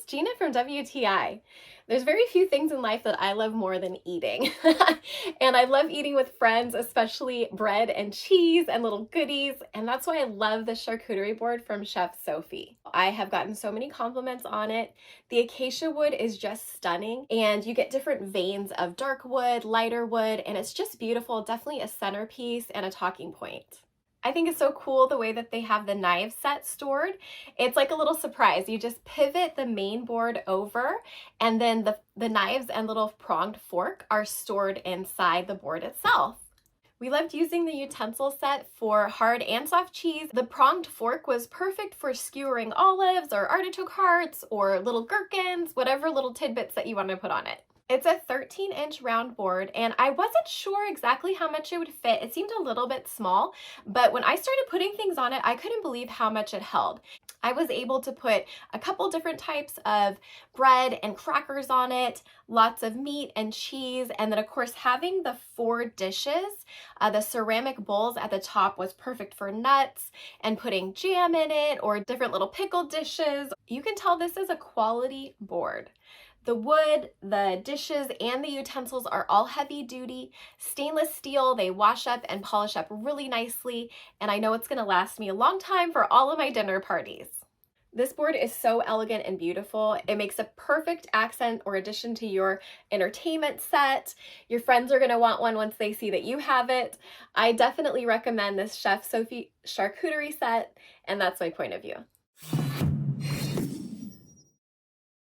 Gina from WTI. There's very few things in life that I love more than eating. And I love eating with friends, especially bread and cheese and little goodies. And that's why I love the charcuterie board from ChefSofi. I have gotten so many compliments on it. The acacia wood is just stunning, and you get different veins of dark wood, lighter wood, and it's just beautiful. Definitely a centerpiece and a talking point. I think it's so cool the way that they have the knife set stored. It's like a little surprise. You just pivot the main board over, and then the knives and little pronged fork are stored inside the board itself. We loved using the utensil set for hard and soft cheese. The pronged fork was perfect for skewering olives or artichoke hearts or little gherkins, whatever little tidbits that you want to put on it. It's a 13-inch round board, and I wasn't sure exactly how much it would fit. It seemed a little bit small, but when I started putting things on it, I couldn't believe how much it held. I was able to put a couple different types of bread and crackers on it, lots of meat and cheese, and then of course having the 4 dishes, the ceramic bowls at the top was perfect for nuts and putting jam in it or different little pickle dishes. You can tell this is a quality board. The wood, the dishes, and the utensils are all heavy duty, stainless steel. They wash up and polish up really nicely, and I know it's gonna last me a long time for all of my dinner parties. This board is so elegant and beautiful. It makes a perfect accent or addition to your entertainment set. Your friends are gonna want one once they see that you have it. I definitely recommend this ChefSofi charcuterie set, and that's my point of view.